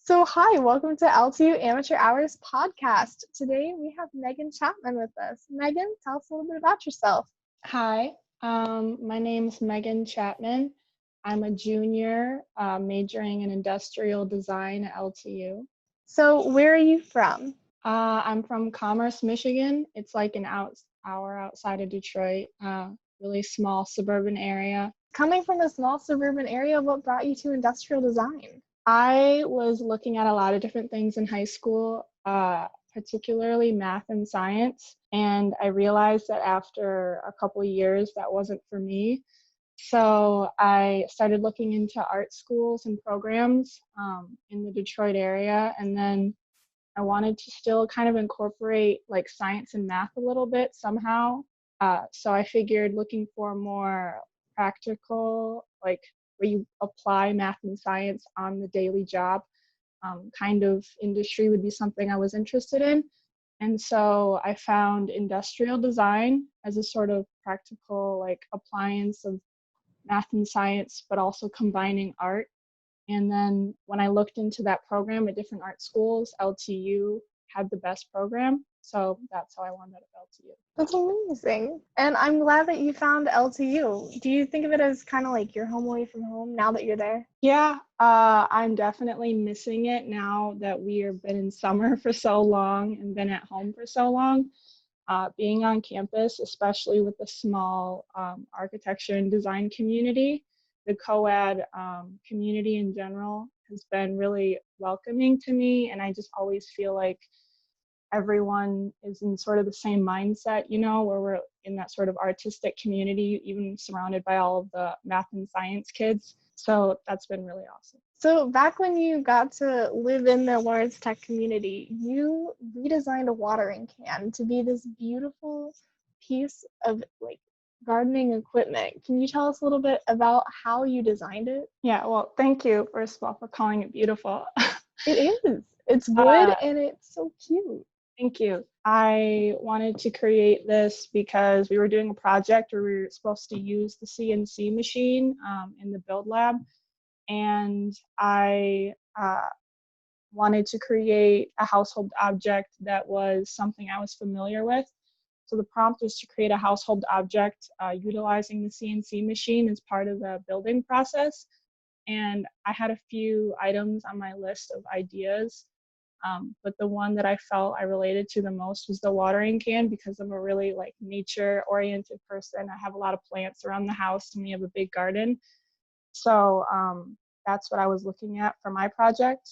So, hi, welcome to LTU Amateur Hours podcast. Today we have Meghan Chapman with us. Meghan, tell us a little bit about yourself. Hi, my name's Meghan Chapman. I'm a junior majoring in industrial design at LTU. So, where are you from? I'm from Commerce, Michigan. It's like an hour outside of Detroit, really small suburban area. Coming from a small suburban area, what brought you to industrial design? I was looking at a lot of different things in high school, particularly math and science, and I realized that after a couple years that wasn't for me. So I started looking into art schools and programs in the Detroit area, and then I wanted to still kind of incorporate like science and math a little bit somehow. So I figured looking for more practical, like where you apply math and science on the daily job kind of industry would be something I was interested in. And so I found industrial design as a sort of practical like appliance of math and science, but also combining art. And then when I looked into that program at different art schools, LTU had the best program. So that's how I wound up at LTU. That's amazing. And I'm glad that you found LTU. Do you think of it as kind of like your home away from home now that you're there? Yeah, I'm definitely missing it now that we have been in summer for so long and been at home for so long. Being on campus, especially with the small architecture and design community, the co-ed community in general has been really welcoming to me, and I just always feel like everyone is in sort of the same mindset, where we're in that sort of artistic community, even surrounded by all of the math and science kids. So that's been really awesome. So, back when you got to live in the Lawrence Tech community, you redesigned a watering can to be this beautiful piece of like gardening equipment. Can you tell us a little bit about how you designed it? Yeah, well, thank you, first of all, for calling it beautiful. It is. It's wood uh, and it's so cute. Thank you. I wanted to create this because we were doing a project where we were supposed to use the CNC machine in the build lab. And I wanted to create a household object that was something I was familiar with. So the prompt was to create a household object utilizing the CNC machine as part of the building process. And I had a few items on my list of ideas. But the one that I felt I related to the most was the watering can because I'm a really like nature oriented person. I have a lot of plants around the house and we have a big garden. So that's what I was looking at for my project.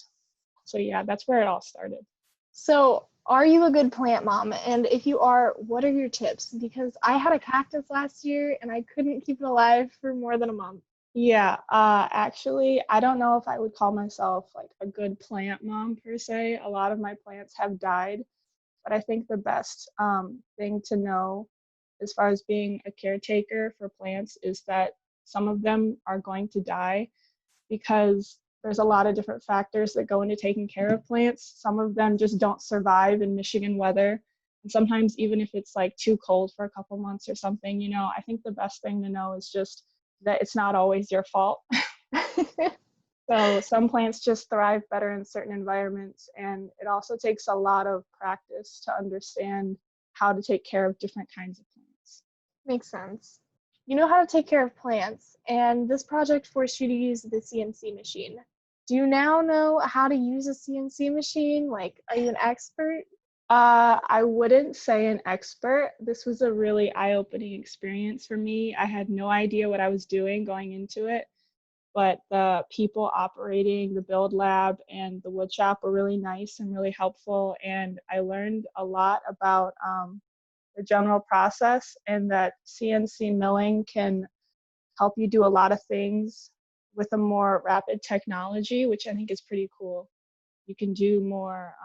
So yeah, that's where it all started. So, are you a good plant mom? And if you are, what are your tips? Because I had a cactus last year and I couldn't keep it alive for more than a month. Yeah, actually, I don't know if I would call myself like a good plant mom per se. A lot of my plants have died, but I think the best thing to know as far as being a caretaker for plants is that some of them are going to die because there's a lot of different factors that go into taking care of plants. Some of them just don't survive in Michigan weather. And sometimes even if it's like too cold for a couple months or something, I think the best thing to know is just that it's not always your fault. So some plants just thrive better in certain environments, and it also takes a lot of practice to understand how to take care of different kinds of plants. Makes sense. You know how to take care of plants, and this project forced you to use the CNC machine. Do you now know how to use a CNC machine? Like, are you an expert? I wouldn't say an expert. This was a really eye-opening experience for me. I had no idea what I was doing going into it, but the people operating the build lab and the wood shop were really nice and really helpful. And I learned a lot about the general process and that CNC milling can help you do a lot of things with a more rapid technology, which I think is pretty cool. You can do more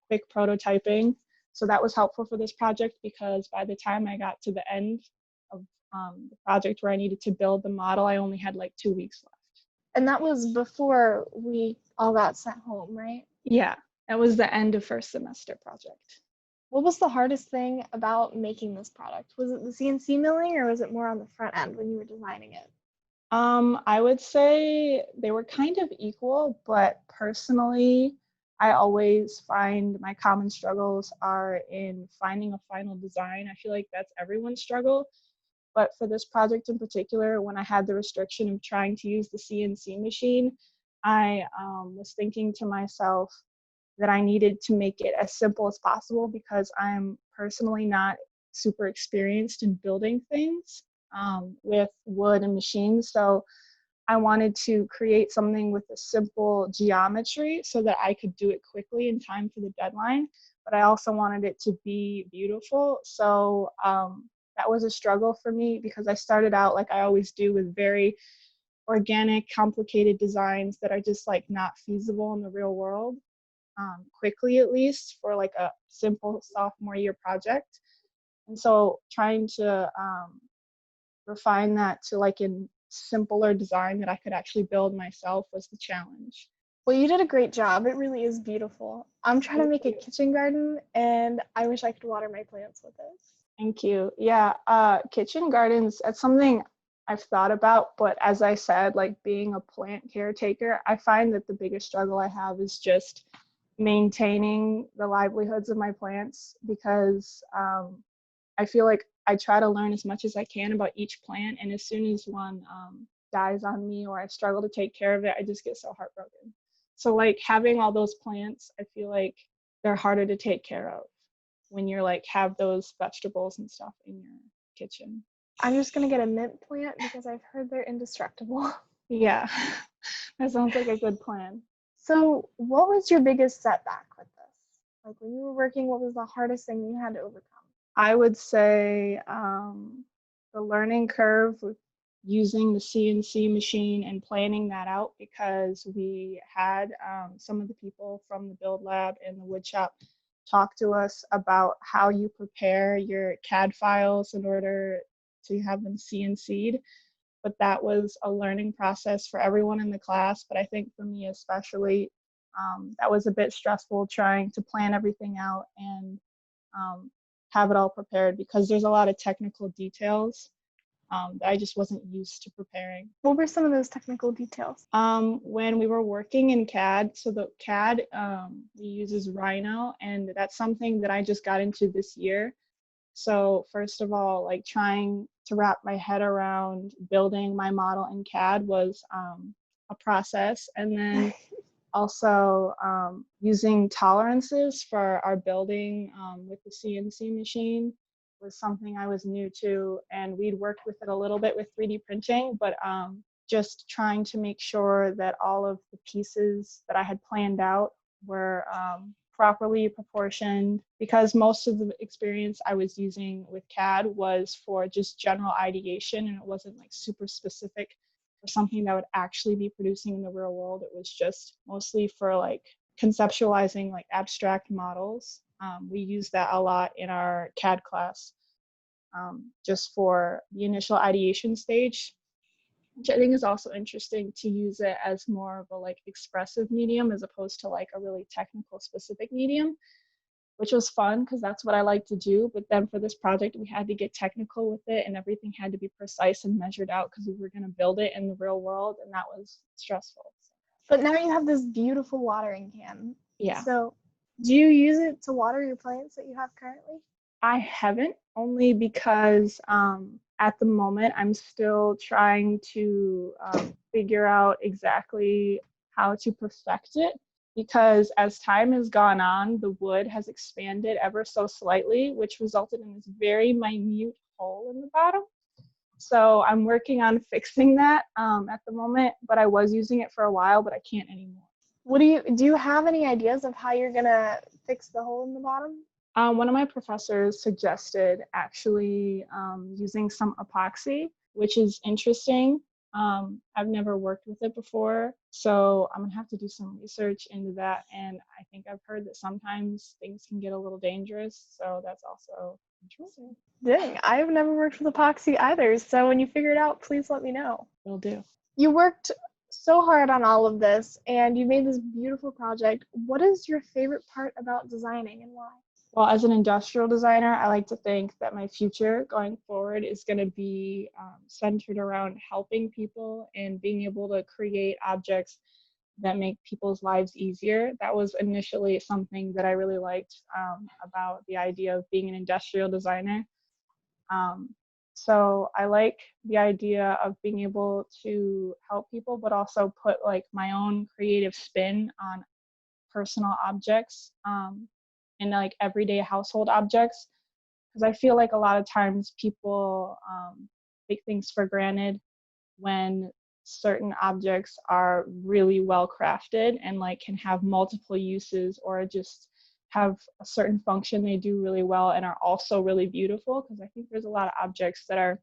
quick prototyping. So that was helpful for this project because by the time I got to the end of the project where I needed to build the model, I only had like 2 weeks left. And that was before we all got sent home, right? Yeah, that was the end of first semester project. What was the hardest thing about making this product? Was it the CNC milling or was it more on the front end when you were designing it? I would say they were kind of equal, but personally, I always find my common struggles are in finding a final design. I feel like that's everyone's struggle. But for this project in particular, when I had the restriction of trying to use the CNC machine, I was thinking to myself that I needed to make it as simple as possible because I'm personally not super experienced in building things with wood and machines. So I wanted to create something with a simple geometry so that I could do it quickly in time for the deadline. But I also wanted it to be beautiful. So that was a struggle for me because I started out like I always do with very organic, complicated designs that are just like not feasible in the real world, quickly at least for like a simple sophomore year project. And so trying to refine that to like a simpler design that I could actually build myself was the challenge. Well, you did a great job. It really is beautiful. I'm trying to make a kitchen garden and I wish I could water my plants with it. Thank you. Yeah, kitchen gardens, that's something I've thought about, but as I said, like being a plant caretaker, I find that the biggest struggle I have is just maintaining the livelihoods of my plants because I feel like I try to learn as much as I can about each plant, and as soon as one dies on me or I struggle to take care of it, I just get so heartbroken. So like having all those plants, I feel like they're harder to take care of when you're like have those vegetables and stuff in your kitchen. I'm just gonna get a mint plant because I've heard they're indestructible. Yeah, that sounds like a good plan. So, what was your biggest setback with this? Like when you were working, what was the hardest thing you had to overcome? I would say the learning curve with using the CNC machine and planning that out because we had some of the people from the build lab and the wood shop talk to us about how you prepare your CAD files in order to have them CNC'd. But that was a learning process for everyone in the class. But I think for me especially, that was a bit stressful trying to plan everything out and um, have it all prepared because there's a lot of technical details that I just wasn't used to preparing. What were some of those technical details? When we were working in CAD, so the CAD we use is Rhino, and that's something that I just got into this year. So first of all, like trying to wrap my head around building my model in CAD was a process, and then also using tolerances for our building with the CNC machine was something I was new to, and we'd worked with it a little bit with 3D printing, but just trying to make sure that all of the pieces that I had planned out were properly proportioned because most of the experience I was using with CAD was for just general ideation and it wasn't like super specific for something that would actually be producing in the real world. It was just mostly for like conceptualizing like abstract models. We use that a lot in our CAD class just for the initial ideation stage, which I think is also interesting to use it as more of a like expressive medium as opposed to like a really technical specific medium, which was fun because that's what I like to do. But then for this project, we had to get technical with it and everything had to be precise and measured out because we were going to build it in the real world, and that was stressful. But now you have this beautiful watering can. Yeah. So, do you use it to water your plants that you have currently? I haven't, only because at the moment I'm still trying to figure out exactly how to perfect it. Because as time has gone on, the wood has expanded ever so slightly, which resulted in this very minute hole in the bottom. So I'm working on fixing that at the moment, but I was using it for a while, but I can't anymore. What do you have any ideas of how you're gonna fix the hole in the bottom? One of my professors suggested actually using some epoxy, which is interesting. I've never worked with it before, so I'm gonna have to do some research into that. And I think I've heard that sometimes things can get a little dangerous, so that's also interesting. Dang, I've never worked with epoxy either. So when you figure it out, please let me know. Will do. You worked so hard on all of this and you made this beautiful project. What is your favorite part about designing and why? Well, as an industrial designer, I like to think that my future going forward is going to be centered around helping people and being able to create objects that make people's lives easier. That was initially something that I really liked about the idea of being an industrial designer. Um, so I like the idea of being able to help people, but also put like my own creative spin on personal objects and like everyday household objects. Because I feel like a lot of times people take things for granted when certain objects are really well crafted and like can have multiple uses or just have a certain function they do really well and are also really beautiful. Because I think there's a lot of objects that are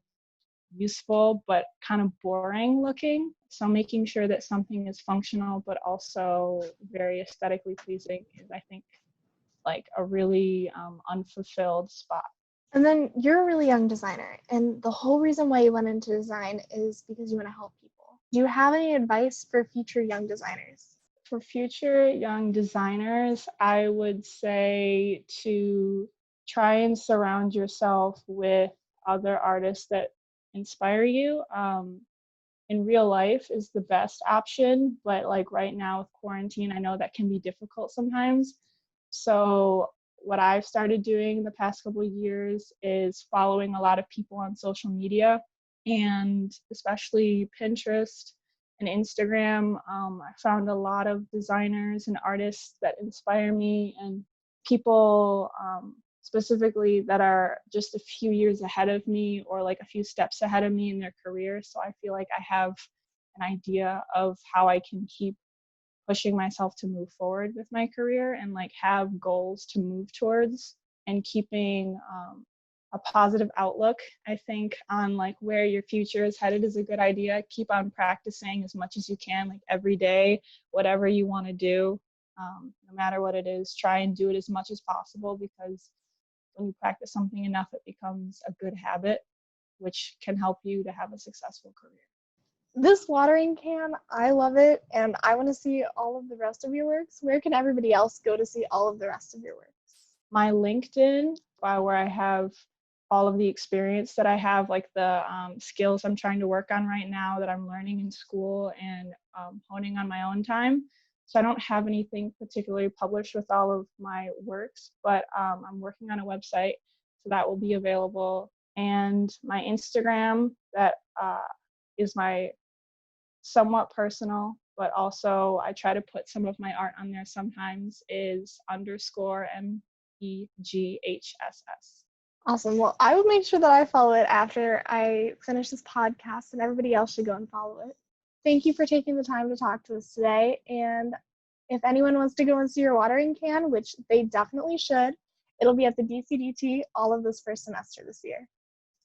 useful but kind of boring looking. So making sure that something is functional but also very aesthetically pleasing is, I think, like a really unfulfilled spot. And then you're a really young designer, and the whole reason why you went into design is because you want to help people. Do you have any advice for future young designers? For future young designers, I would say to try and surround yourself with other artists that inspire you. In real life is the best option, but like right now with quarantine, I know that can be difficult sometimes. So what I've started doing the past couple of years is following a lot of people on social media, and especially Pinterest and Instagram. I found a lot of designers and artists that inspire me, and people specifically that are just a few years ahead of me or like a few steps ahead of me in their career. So I feel like I have an idea of how I can keep pushing myself to move forward with my career and like have goals to move towards, and keeping a positive outlook, I think, on like where your future is headed is a good idea. Keep on practicing as much as you can, like every day, whatever you want to do, no matter what it is, try and do it as much as possible, because when you practice something enough, it becomes a good habit, which can help you to have a successful career. This watering can, I love it, and I want to see all of the rest of your works. Where can everybody else go to see all of the rest of your works? My LinkedIn, where I have all of the experience that I have, like the skills I'm trying to work on right now that I'm learning in school and honing on my own time. So I don't have anything particularly published with all of my works, but I'm working on a website, so that will be available. And my Instagram, that is my somewhat personal, but also I try to put some of my art on there sometimes, is _MEGHSS. Awesome. Well, I will make sure that I follow it after I finish this podcast, and everybody else should go and follow it. Thank you for taking the time to talk to us today. And if anyone wants to go and see your watering can, which they definitely should, it'll be at the DCDT all of this first semester this year.